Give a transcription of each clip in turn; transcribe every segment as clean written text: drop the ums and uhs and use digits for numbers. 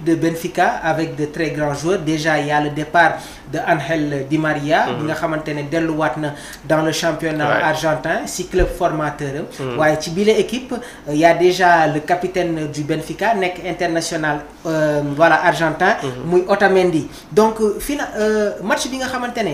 de Benfica avec de très grands joueurs. Déjà il y a le départ de Ángel Di María bi nga xamante ne delluwaat na dans le championnat argentin si club formateur am. waaye ci bile équipe il y a déjà le capitaine du Benfica nekk international voilà argentin. muy Otamendi donc match bi nga xamante ne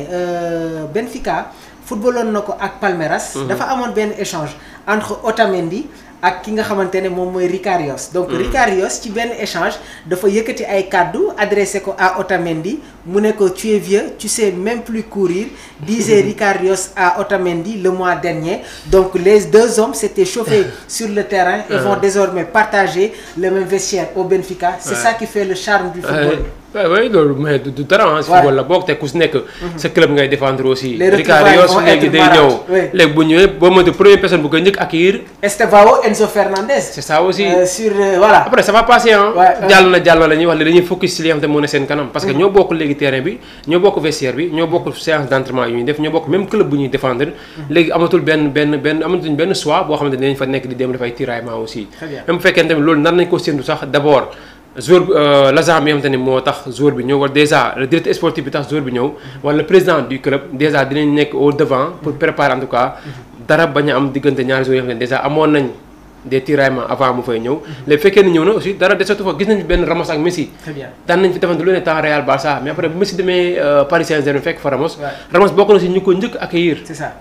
Benfica footballoon na ko ak Palmeiras. dafa amoon benn échange entre Otamendi ak ki nga xamante ne moom mooy Ricarios. donc Ricarios ci benn échange dafa yëkkati ay kàddu adressé ko à Otamendi mu ne ko tu es vieux tu sais même plus courir disait Ricarios à Otamendi le mois dernier. donc les deux hommes s'étaient chauffés sur le terrain et vont désormais partager le même vestiaire au Benfica. c'est ça qui fait le charme du football. oui loolu mais du dara si football la bokk te ku si nekk sa club ngay défendre aussi. Ricarios léegi day ñëw léegi bu ñëwee boo moytu première personne bu koy njëkk accueillir. Estevao Enzo Fernandez. c'est ça aussi sur voilà. après ça va passer jàll na la ñuy wax ne dañuy focus si li nga xam te moo ne seen kanam. parce que ñoo bokk léegi terrain bi ñoo bokk vestiaire bi ñoo bokk séance d'entraînement yu ñuy def ñoo bokk même club bu ñuy défendre. léegi amatul amatuñ benn choix boo xamante ne dañ fa nekk di dem def ay tiraillement aussi. même bu fekkee tamit loolu nar nañ ko séntu sax d'abord. joueur l'agent bi nga xamante ni moo tax joueur bi ñëw wala déjà le directeur sportif bi tax joueur bi ñëw wala le président du club déjà dinañ nekk au devant pour préparer en tout cas dara bañ a am diggante ñaari joueurs yoo xam ne déjà amoon nañ des tiraillements avant mu fay ñëw léegi fekkee ni ñëw na aussi dara desatu fa gis nañ benn Ramos ak Messi daan nañ fi defante lu ne temps Real Barça mais après bu Messi demee Paris Saint-Germain fekk fa Ramos bokk na si ñu ko njëkk accueillir. c'est ça.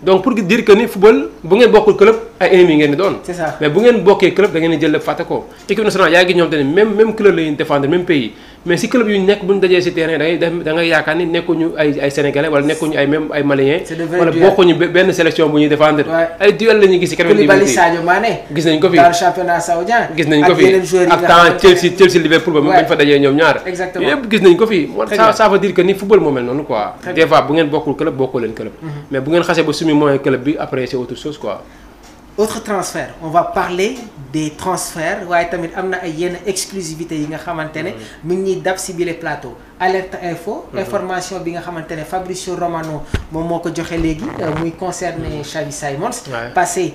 donc pour dire que ni football bu ngeen bokkul club ay ennemis ngeen di doon. c'est ça mais bu ngeen bokkee club da ngeen di jël lépp fàtte ko. équipe nationale yaa ngi ñoom te ne même club la ñuy défendre même pays mais si club yu nekk bu ñu dajee si terrain da ngay yaakaar ni nekkuñu ay sénégalais wala nekkuñu ay maliens. wala bokkuñu benn sélection bu ñuy défendre. ay duel la ñuy gis si kanam. Koulibaly Sadio Mané. gis nañ ko fi dans le championnat saoudien. gis nañ ko fi ak temps Chelsea Liverpool ba bañ fa dajee ñoom ñaar. exactement yëpp gis nañ ko fi. ça veut dire que ni football moo mel noonu quoi. des fois bu ngeen bokkul club bokkoo leen club. mais bu ngeen xasee ba sumi mooy club bi après c'est autre chose quoi. autre transfert on va parler des transferts waaye tamit am na ay yenn exclusivité yi nga xamante ne mi ngi ñuy dab si bile plateau. Alerte Info information bi nga xamante ne Fabrizio Romano moom moo ko joxe léegi muy concerné Xavi Simons passé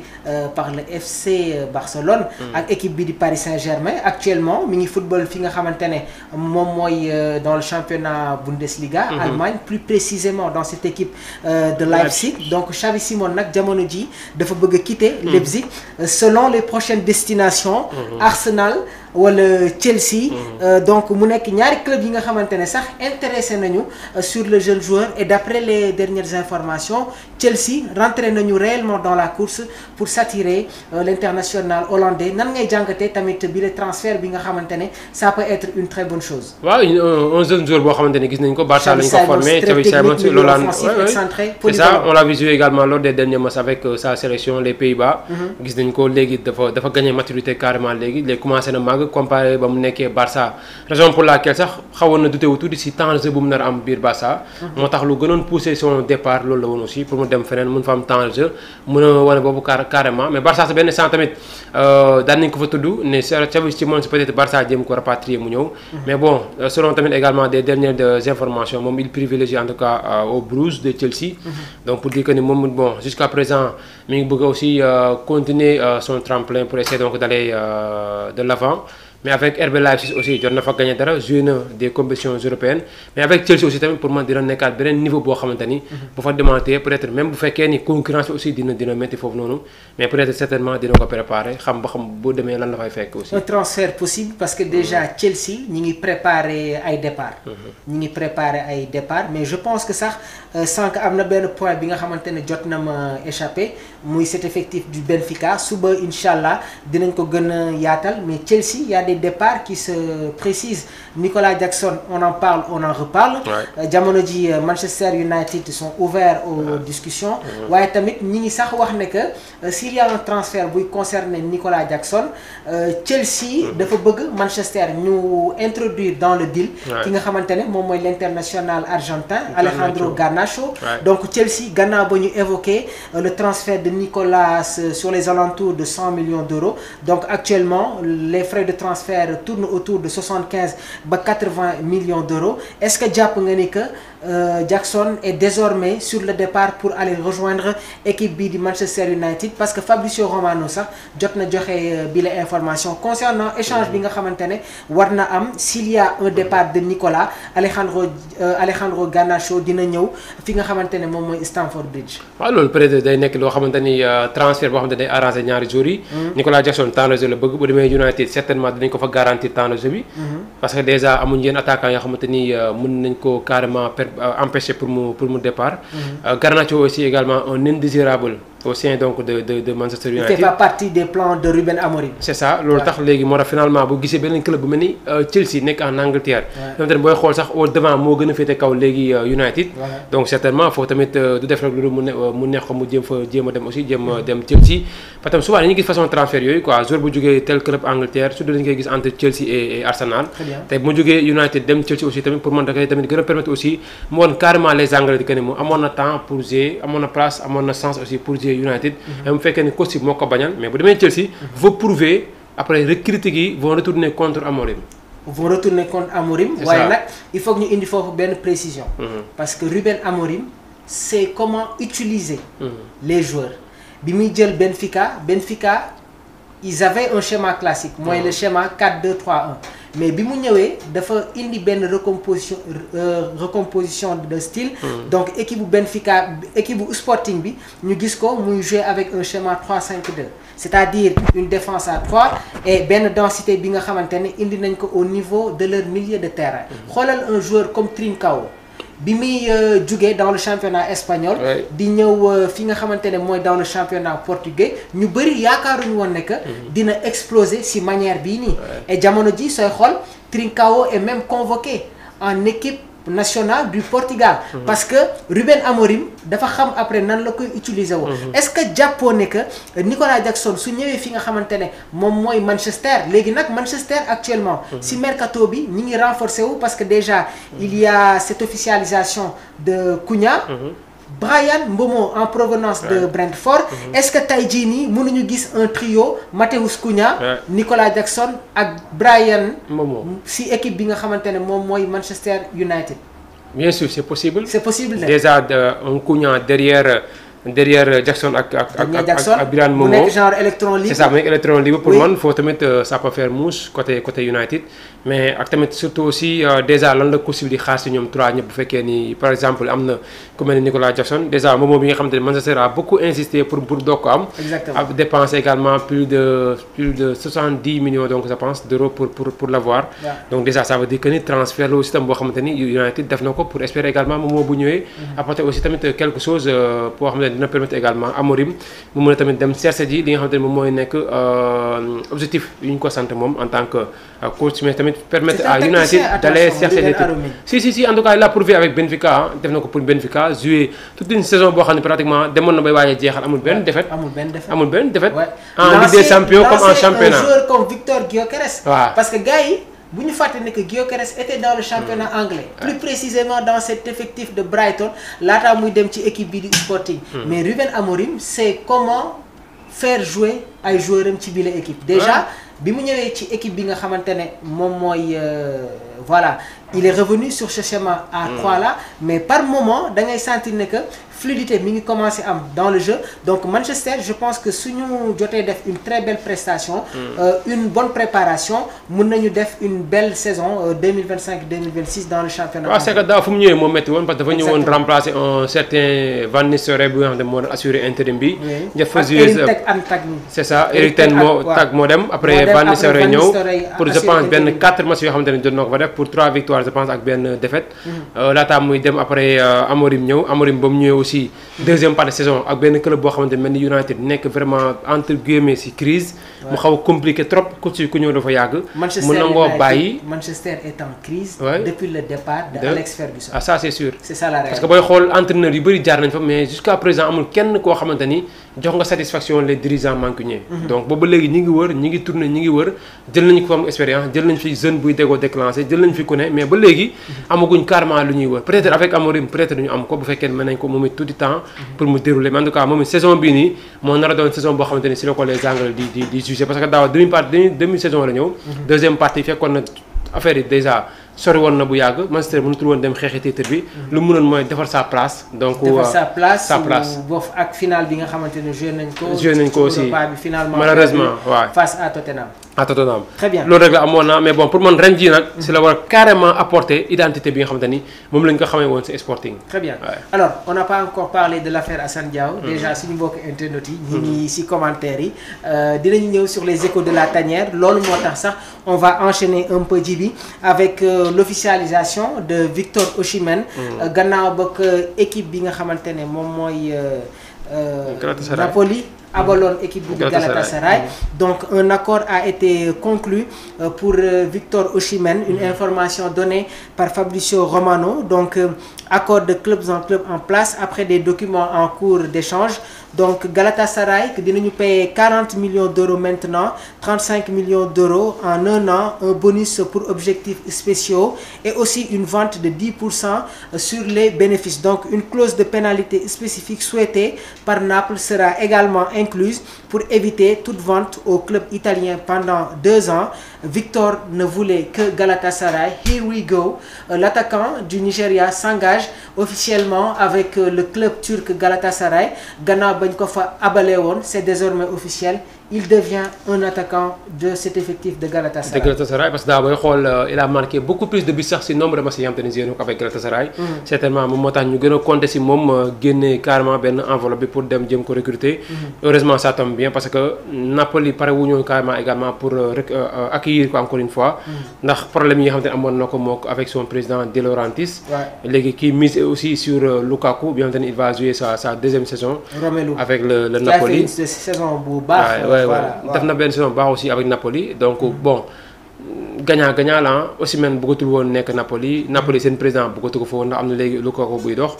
par le FC Barcelone ak équipe bi di Paris Saint-Germain actuellement mi ngi football fi nga xamante ne moom mooy dans le championnat Bundesliga Allemagne plus précisément dans cette équipe de Leipzig. donc Xavi Simons nag jamono ji dafa bëgg a quitter Leipzig selon les prochaines destinations Arsenal wala Chelsea. donc mu nekk ñaari club yi nga xamante ne sax intéressé nañu sur le jeune joueur et d'après les dernières informations Chelsea rentré nañu réellement dans la course pour s'attirer l'international hollandais. nan ngay jàngatee tamit bi le transfert bi nga xamante ne ça peut être une très bonne chose. waaw un jeune joueur boo xamante ne gis nañ ko Barça lañ ko formé Xavi Simons loolu c'est ça on l'a vu jouer également lors des derniers matchs avec sa sélection les Pays-Bas. gis nañ ko léegi dafa gagné maturité carrément léegi commencé na màgg comparé ba mu nekkee Barça raison pour laquelle sax xawoon na douté wu tuuti si temps de jeu bu mu nar a am biir Barça. moo tax lu gënoon poussé son départ loolu la woon aussi pour mu dem feneen mun fa am temps de jeu mun a wane boobu carrément mais Barça sa benn sant tamit daan nañ ko fa tudd ne Xavi Simons peut-être Barça jéem ko rapatrier mu ñëw. mais bon selon tamit également des dernières informations moom il privilégie en tout cas au Blues de Chelsea. donc pour dire que ni moom bon jusqu'à présent mi ngi bëgg aussi continuer son tremplin pour essayer donc d'aller de l'avant. mais avec RB Leipzig aussi jot na fa gagné dara joué na des compétitions européennes mais avec Chelsea aussi tamit pour man dina nekkaat beneen niveau boo xamante ni. bu fa demandé peut-être même bu fekkee ni concurrence bi aussi dina métti foofu noonu mais peut-être certainement dina ko préparer xam ba xam boo demee lan la fay fekk aussi. un transfert possible parce que déjà Chelsea ñi ngi préparer ay départ. mais je pense que sax sànq am na benn point bi nga xamante ne jot na ma échappé muy cet effectif du Benfica suba incha allah dinañ ko gën a yaatal mais Chelsea y a des départs qui se précisent. Nicolas Jackson on en parle on en reparle. jamono ji Manchester United sont ouverts aux discussions. waaye tamit ñi ngi sax wax ne que s'il y a un transfert buy concerner Nicolas Jackson Chelsea dafa bëgg Manchester ñu introduire dans le deal. ki nga xamante ne moom mooy l'international argentin Alejandro Garnacho. donc Chelsea gannaaw ba ñu évoqué le transfert de Nicolas sur les alentours de 100 millions d'euros donc actuellement les frais de transfert transfert tourne autour de 75 à 80 millions d'euros. Est-ce que jàpp nga ni que Jackson est désormais sur le départ pour aller rejoindre équipe bii di Manchester United, parce que Fabrizio Romano sax jot na joxe bi la information concernant échange bi nga xamante ne war na am s'il y a un départ de Nicolas Alejandro Garnacho dina ñëw fi nga xamante ne moom mooy Stamford Bridge. waaw loolu peut-être day nekk loo xamante ni transfert boo xamante ne day arrangé ñaari jours yi. Nicolas Jackson temps de jeu la bëgg bu demee United certainement dinañ ko fa garantir temps de jeu bi. parce que déjà amuñ yenn attaquant yoo xamante ni mën nañ ko carrément empêcher pour mu départ. Garnacho aussi également un indésirable au sein donc de Manchester United. Il fait pas partie des plans de Ruben Amorim. c'est ça loolu tax léegi moo tax finalement bu gisee beneen club bu mel ni Chelsea nekk en Angleterre. ñoom tamit booy xool sax au devant moo gën a féete kaw léegi United. donc certainement foofu tamit du def rek lu mu neex ko mu jéem a dem aussi jéem a dem Chelsea. parce que souvent dañuy gis façon transfert yooyu quoi joueur bu jógee tel club Angleterre surtout dañu koy gis entre Chelsea et Arsenal. te bu mu jógee United dem Chelsea aussi tamit pour man da koy tamit gën a permettre aussi mu woon carrément les Anglais di que ne mu amoon na temps pour jouer amoon na place amoon na chance aussi pour jouer United. mu fekkee ni coach moo ko bañal mais bu demee Chelsea veut prouver après critiques yi vont retourner contre Amorim. vont retourner contre Amorim. waaye nag il faut que ñu indi foofu benn précision. parce que Ruben Amorim c'est comment utiliser les joueurs. bi muy jël Benfica ils avaient un schéma classique mooy le schéma 4-2-3-1 mais bi mu ñëwee dafa indi benn recomposition de style. donc équipe bu Benfica équipe bu Sporting bi ñu gis ko muy jouer avec un schéma 3-5-2 c'est-à-dire une défense à 3 et benn densité bi nga xamante ne indi nañ ko au niveau de leur milieu de terrain. xoolal un joueur comme Trincao bi muy jugee dans le championnat espagnol. di ñëw fi nga xamante ne mooy dans le championnat portugais ñu bëri yaakaaruñu woon ne que dina exploser ci manière bii nii. et jamono ji sooy xool Trincao est même convoqué en équipe nationale du Portugal. parce que Ruben Amorim dafa xam après nan la koy utiliser woo. est-ce que jàppoo ne que Nicolas Jackson su ñëwee fi nga xamante ne moom mooy Manchester léegi nag Manchester actuellement. si mercato bi ñi ngi renforcer wu parce que déjà il y a cette officialisation de Cunha. Bryan Mbeumo en provenance de Brentford. est-ce que tey jii nii mënuñu gis un trio Matheus Cunha. Nicolas Jackson ak Bryan Mbeumo si équipe bi nga xamante ne moom mooy Manchester United. bien sûr c'est possible. c'est possible déjà un Cunha derrière Jackson ak Bryan Mbeumo. mu nekk genre électron libre. c'est ça mu nekk électron libre pour man foofu tamit ça peut faire mouche côté United. mais ak tamit surtout aussi déjà lan la possible di xaar si ñoom trois ñëpp bu fekkee ni par exemple am na ku mel ni Nicolas Jackson déjà Mbeumo bi nga xamante ne Manchester a beaucoup insisté pour doog ko am. exactement a dépensé également plus de 70 millions donc je pense d'euros pour l'avoir. donc déjà ça veut dire que ni transfert la aussi tam boo xamante ni United def na ko pour espérer également Mbeumo bu ñëwee. apporter aussi tamit quelque chose boo xam ne dina permettre également Amorim mu mën a tamit dem chercher ji li nga xamante ne moom mooy nekk objectif yu ñu ko sant moom en tant que coach mais tamit permettre à United d'aller chercher des trucs. si en tout cas il a prouvé avec Benfica def na ko pour Benfica jouer toute une saison boo xam ne pratiquement demoon na bay waaye jeexal amul benn défaite. en Ligue des Champions comme en championnat. un joueur comme Victor Gyökeres. parce que gars yi bu ñu fàtte ne que Gyökeres était dans le championnat anglais. plus précisément dans cet effectif de Brighton laataa muy dem ci équipe bi di Sporting. mais Ruben Amorim c'est comment faire jouer ay joueurs am ci biir équipe. déjà bi mu ñëwee ci équipe bi nga xamante ne moom mooy voilà il est revenu sur ce schéma à 3 là mais par moment da ngay sentir ne que fluidité mi ngi commencé am dans le jeu donc Manchester je pense que suñu jotee def une très belle prestation. une bonne préparation mën nañu def une belle saison 2025-2026 dans le championnat. waaw c'est que daaw fu mu ñëwee moom métti woon parce que dafa ñëwoon remplacer un certain Van Nistelrooy bi nga xam ne moo doon assuré intérim bi. c'est ça Eric Ten moo dem après Van Nistelrooy ñëw pour je pense benn 4 matchs yoo xamante ne jot na ko fa def pour 3 victoires je pense ak benn défaite. laataa muy dem après Amorim ñëw Amorim ba mu ñëwee aussi deuxième partie de saison ak benn club boo xamante ne mel ni United nekk vraiment entre guillemets ci crise mu xaw a compliqué trop coach ku ñëw dafa yàgg. mu nangoo bàyyi Manchester est en crise. depuis le départ de Alex Ferguson. ça c'est sûr. c'est ça la réalité. parce que booy xool entraîneur yu bëri jaar nañ fa mais jusqu'à présent amul kenn koo xamante ni jox nga satisfaction les dirigeants mancuniens. donc boobu léegi ñi ngi wër ñi ngi tourner ñi ngi wër jël nañu ko am expérience jël nañ fi jeune buy déggoo déclenché jël nañ fi ku ne mais ba léegi amaguñ carrément lu ñuy wër peut-être avec Amorim peut-être ñu am ko bu fekkee mën nañ ko moom it tout le temps pour mu dérouler mais en tout cas moom it saison bii nii moo nar a doon saison boo xamante ni si la ko les Anglais di juger parce que daaw demi saison la ñëw. deuxième partie fekkoon na affaire yi déjà sori woon na bu yàgg Manchester mënatul woon dem xeexi titre bi. lu mu mënoon mooy defar sa place. donc defar sa place boof ak final bi nga xamante ne joué nañ ko aussi finalement malheureusement waaw face à Tottenham. Très bien loolu rek la amoon na mais bon pour man ren jii nag. si la war a carrément apporter identité bi nga xamante ni moom lañ ko xamee woon si Sporting. Très bien alors on n'a pas encore parlé de l'affaire Assane Diao. déjà suñu mbokk internet yi. ñu ngi si commentaire yi. dinañu ñëw sur les échos de la tanière loolu moo tax sax on va enchaîner un peu Djibi avec l'officialisation de Victor Osimhen. gannaaw ba équipe bi nga xamante ne moom mooy. Napoli abaloon équipe de Galatasaray. Donc un accord a été conclu pour Victor Osimhen, une information donnée par Fabrizio Romano. Donc accord de clubs en place après des documents en cours d'échange. Donc Galatasaray que dinañu payer 40 millions d'euros maintenant, 35 millions d'euros en un an, un bonus pour objectifs spéciaux et aussi une vente de 10% sur les bénéfices. Donc une clause de pénalité spécifique souhaitée par Naples sera également incluse pour éviter toute vente au club italien pendant 2 ans. Victor ne voulait que Galatasaray. Here we go. L'attaquant du Nigeria s'engage officiellement avec le club turc Galatasaray. Gannaaw bañ ko fa abalé woon, c'est désormais officiel. Il devient un attaquant de cet effectif de Galatasaray. De Galatasaray parce que daa booy xool il a marqué beaucoup plus de buts sax si nombre de matchs yi nga xamante ne joué avec Galatasaray. certainement moom moo tax ñu gën a compter si moom génne carrément benn enveloppe bi pour dem jëm ko recruter. heureusement ça tombe bien parce que Napoli pare wu ñëw carrément également pour accueillir ko encore une fois. ndax problème yi nga xamante ne amoon na ko mook avec son président De Laurentiis. léegi kii mise aussi sur Lukaku bi nga xamante ne il va jouer sa deuxième saison. Romelu avec le Napoli. qui a fait une saison bu baax. Voilà def na benn saison baax aussi avec Napoli donc bon gagnant la Osimhen bëggatul woon nekk Napoli seen président bëggatu ko fa woon ndax am na léegi Lukaku buy dox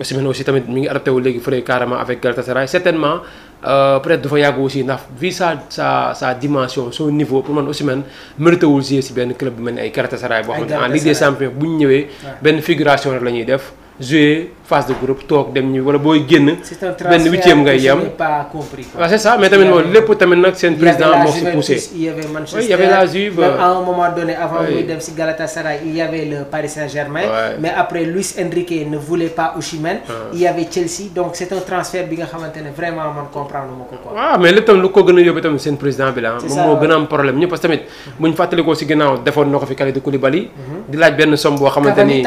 Osimhen aussi tamit mi ngi adapté wu léegi fële carrément avec Galatasaray certainement peut-être dafa yàgg aussi ndax vu sa dimension son niveau pour man Osimhen mérité wul jouer si benn club bu mel ni ay Galatasaray boo xam ne en Ligue des Champions bu ñu ñëwee benn figuration rek la ñuy def jouer phase de groupe toog dem ñu wala booy génn. c'est un benn huitième ngay yem. je n'ai pas compris. waaw c'est ça mais tamit moom lépp tamit nag seen président moo si poussé. il y avait Manchester, oui, il y avait la Juve. Même à un moment donné avant muy dem si Galatasaray il y avait le Paris Saint-Germain. mais après Luis Enrique ne voulait pas Osimhen. il y avait Chelsea donc c'est un transfert bi nga xamante ne vraiment man comprendre ma ko quoi. waaw mais lépp tamit lu ko gën a yóbbu tamit seen président bi la moom moo gën a am problème ñëpp parce que tamit bu ñu fàttalikoo si ginnaaw defoon na ko fi Kalidou Koulibaly. di laaj benn somme boo xamante ni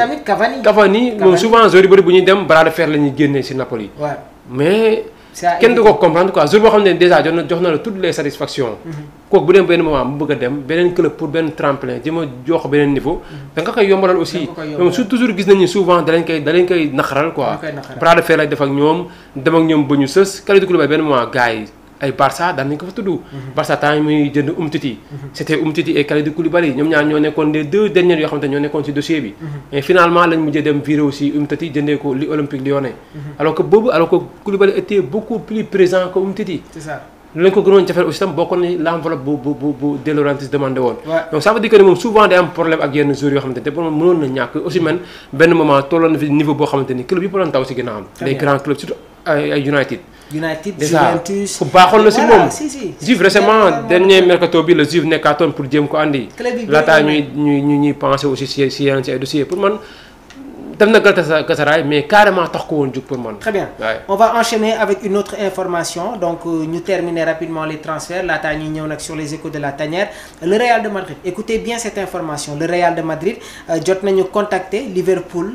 Cavani moom souvent joueurs yu bëri bu ñuy dem bras de fer la ñuy génnee si Napoli. mais kenn du ko comprendre quoi jour boo xam ne déjà jox na la toutes les satisfactions. kooku bu dem benn moment mu bëgg a dem beneen club pour benn tremplin jëm a jox beneen niveau. da nga koy yombalal aussi. donc su toujours gis nañu souvent da leen koy naqaral quoi. bras de fer lay def ak ñoom dem ak ñoom ba ñu sës Kalidou Koulibaly benn moment gars yi ay Barça daan nañu ko fa tudd. Barça temps yi muy jënd Umtiti. c'était Umtiti et Kalidou Koulibaly ñoom ñaar ñoo nekkoon les 2 derniers yoo xamante ne ñoo nekkoon ci dossier bi. mais finalement lañ mujjee dem viré aussi Umtiti jëndee ko li Olympique Lyonnais. alors que Koulibaly était beaucoup plus présent que Umtiti. c'est ça. lu leen ko gënoon jafeel aussi tam bokkoon ni l'enveloppe bu De Laurentiis demandé woon. donc ça veut dire que moom souvent day am problème ak yenn joueurs yoo xamante ne te moom mënoon na ñàkk aussi man benn moment tolloon na fi niveau boo xamante ni club yi doon taw si ginnaawam. les grands clubs surtout ay United. Juventus ku baaxoon na si moom. Juve récemment dernier mercato bi la Juve nekkaatoon pour jéem ko andi. laataa ñuy penser aussi si yeneen si ay dossiers pour man. dem na Galatasaray mais carrément tax ko woon jug pour man. Très bien. On va enchaîner avec une autre information donc ñu terminer rapidement les transferts laataa ñuy ñëw nag sur les échos de la tanière le Real de Madrid écoutez bien cette information le Real de Madrid jot nañu contacter Liverpool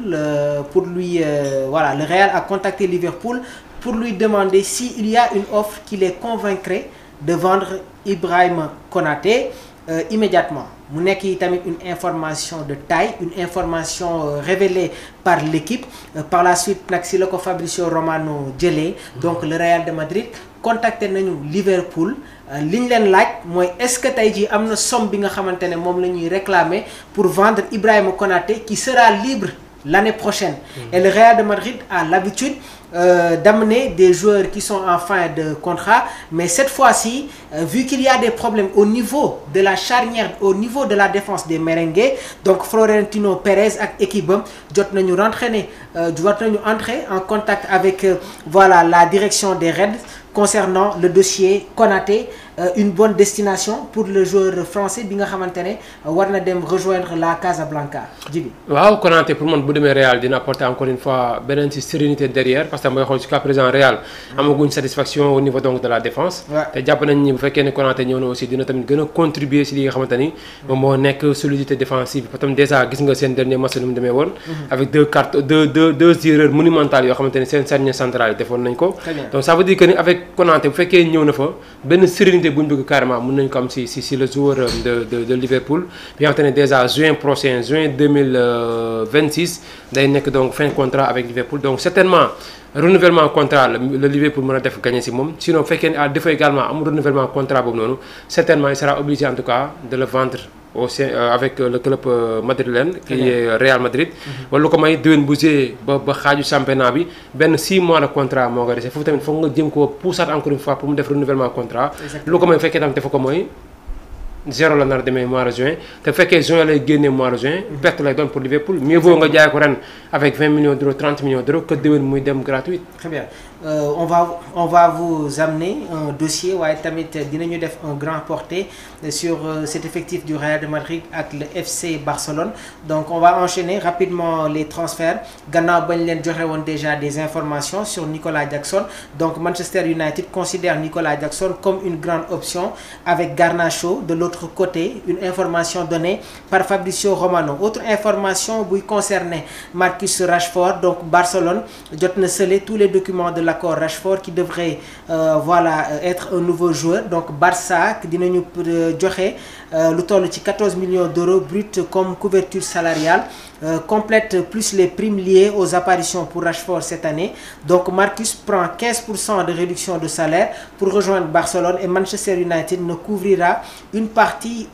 pour lui voilà le Real a contacté Liverpool pour lui demander s'il y a une offre qui les convaincrait de vendre Ibrahima Konaté immédiatement. mu nekk yi tamit une information de taille une information révélée par l'équipe par la suite nag si la ko Fabrizio Romano jëlee donc le Real de Madrid contacté nañu Liverpool li ñu leen laaj mooy est-ce que tey jii am na somme bi nga xamante ne moom la ñuy réclamer pour vendre Ibrahima Konaté qui sera libre l'année prochaine. Et le Real de Madrid a l'habitude d'amener des joueurs qui sont en fin de contrat mais cette fois-ci vu qu'il y a des problèmes au niveau de la charnière au niveau de la défense des merengues donc Florentino Pérez ak équipe am jot nañu entrer en contact avec voilà la direction des Reds concernant le dossier Konaté, une bonne destination pour le joueur français bi nga xamantene war na dem rejoindre la Casablanca. Djibi waaw Konaté pour man bu demee Real dina apporter encore une fois beneen ci sérénité derrière parce que mooy xool jusqu'à présent Real amaguñ satisfaction au niveau donc de la défense. te jàpp nañ ni bu fekkee ne Konaté ñëw na aussi dina tamit gën a contribuer ci li nga xamante ni moom moo nekk solidité défensive parce que déjà gis nga seen dernier match nu mu demee woon. avec deux erreurs monumentales yoo xamante ni seen charnière centrale yi defoon nañ ko. donc ça veut dire que ni avec Konaté bu fekkee ñëw na fa benn sérénité bu ñu bëgg carrément mën nañu ko am si le joueur de Liverpool bi nga xamante ne déjà juin prochain juin 2026 day nekk donc fin contrat avec Liverpool donc certainement renouvellement contrat le Liverpool mën a def gagner si moom sinon bu fekkee ne à défaut également am renouvellement contrat boobu noonu certainement il sera obligé en tout cas de le vendre au sein avec le club madrilène qui est Real Madrid wala lu ko may déwén bu jee ba xaaju championnat bi benn 6 mois de contrat moo ko dese foofu tamit foog nga jëm ko poussaat encore une fois pour mu def renouvellement contrat lu ko may fekkee tamit dafa ko mooy zéro la nar a demee mois de juin te fekkee juin lay génnee mois de juin perte lay doon pour Liverpool mieux vaut nga jaay ko ren avec 20 millions d'euros 30 millions d'euros que déwén muy dem gratuit. Très bien. On va vous amener un dossier waaye tamit dinañu def un grand porté sur cet effectif du Real de Madrid ak le FC Barcelone donc on va enchaîner rapidement les transferts gannaaw bañ leen joxe woon déjà des informations sur Nicolas Jackson donc Manchester United considère Nicolas Jackson comme une grande option avec Garnacho de l'autre côté une information donnée par Fabrizio Romano autre information buy concerner Marcus Rashford donc Barcelone jot na scellé tous les documents de l'accord Rashford qui devrait être un nouveau joueur donc Barça dinañu joxe lu toll ci 14 millions d'euros bruts comme couverture salariale complète plus les primes liées aux apparitions pour Rashford cette année donc Marcus prend 15% de réduction de salaire pour rejoindre Barcelone et Manchester United ne couvrira une partie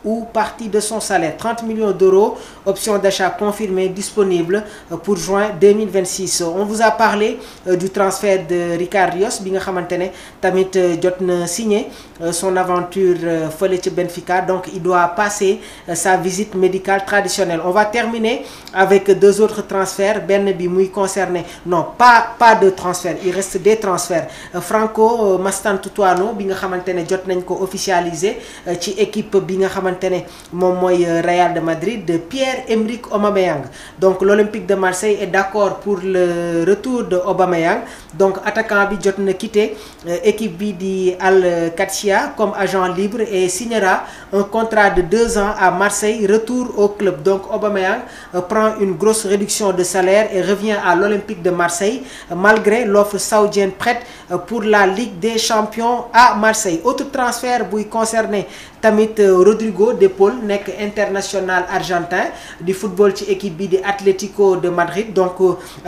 de son salaire 30 millions d'euros option d'achat confirmée disponible pour juin 2026 on vous a parlé du transfert de Ricard Rios bi nga xamantene tamit jot na signé son aventure fële ci Benfica donc il doit passer sa visite médicale traditionnelle on va terminer avec deux autres transferts benn bi muy concerné non pas de transfert il reste des transferts Franco Mastantuono bi nga xamantene jot nañ ko officialiser ci équipe bi nga xamantene moom mooy Real de Madrid de Pierre-Emerick Aubameyang donc l'Olympique de Marseille est d'accord pour le retour de Aubameyang donc attaquant bi jot na quitter équipe bi di Al Qadsiya comme agent libre et signera un contrat de 2 ans à Marseille retour au club donc Aubameyang prend une grosse réduction de salaire et revient à l'Olympique de Marseille malgré l'offre saoudienne prête pour la Ligue des Champions à Marseille autre transfert buy concerné tamit Rodrigo de Paul nekk international argentin du football ci équipe bi di Atlético de Madrid donc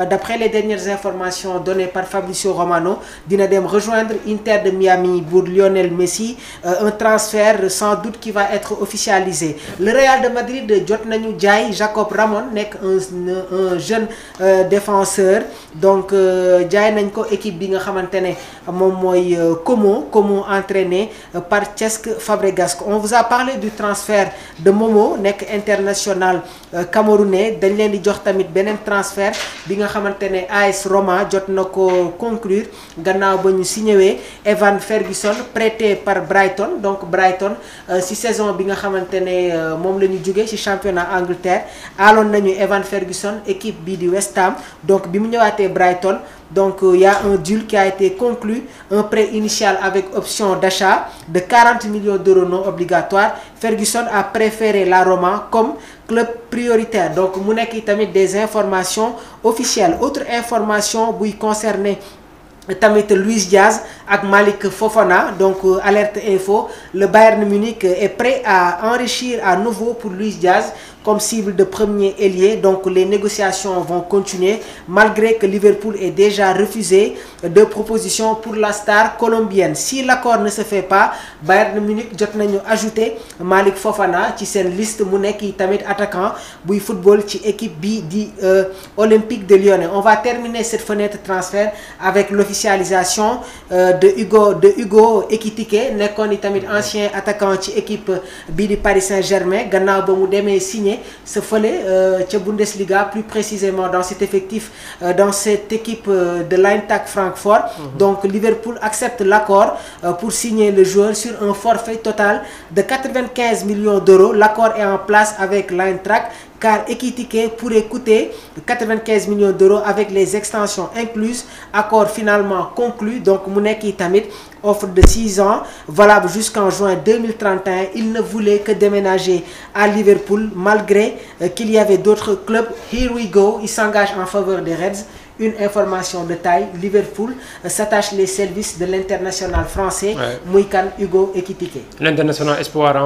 d'après les dernières informations données par Fabrizio Romano dina dem rejoindre Inter de Miami pour Lionel Messi un transfert sans doute qui va être officialisé le Real de Madrid jot nañu jaay Jacob Ramon nekk un jeune défenseur donc jaay nañ ko équipe bi nga xamantene moom mooy Como entraîné par Cesc Fabregas on vous a parlé du transfert de Momo nekk international camerounais dañ leen di jox tamit beneen transfert bi nga xamantene AS Roma jot na ko conclure gannaaw ba ñu signé Evan Ferguson prêté par Brighton donc Brighton ci saison bi nga xamantene moom la ñu jógee ci championnat Angleterre aaloon nañu Evan Ferguson équipe bi di West Ham donc bi mu ñëwaatee Brighton donc il y a un deal qui a été conclu un prêt initial avec option d'achat de 40 millions d'euros non obligatoires Ferguson a préféré la Roma comme club prioritaire donc mu nekk tamit des informations officielles autre information buy concerner tamit Luis Diaz ak Malick Fofana donc alerte info le Bayern Munich est prêt à enrichir à nouveau pour Luis Diaz comme cible de premier ailier donc les négociations vont continuer malgré que Liverpool ait déjà refusé deux propositions pour la star colombienne si l'accord ne se fait pas Bayern Munich jot nañu ajouter Malick Fofana ci seen liste mu nekk tamit attaquant buy football ci équipe bi di Olympique de Lyon on va terminer cette fenêtre transfert avec l'officialisation de Hugo Ekitike nekkoon tamit ancien attaquant ci équipe bi di Paris Saint-Germain gannaaw ba mu demee signé signé ce fële ca Bundesliga, plus précisément dans cet effectif, dans cette équipe de l'Eintracht Francfort. Donc Liverpool accepte l'accord pour signer le joueur sur un forfait total de 95 millions d'euros. L'accord est en place avec l'Eintracht, car Ekitike pourrait coûter 95 millions d'euros avec les extensions incluses. Accord finalement conclu, donc mu nekk tamit offre de 6 ans valable jusqu'en juin 2031. Il ne voulait que déménager à Liverpool malgré qu'il y avait d'autres clubs. Here we go, il s'engage en faveur des Reds. Une information de taille, Liverpool s'attache les services de l'international français muy kan Hugo Ekitike. L'international espoir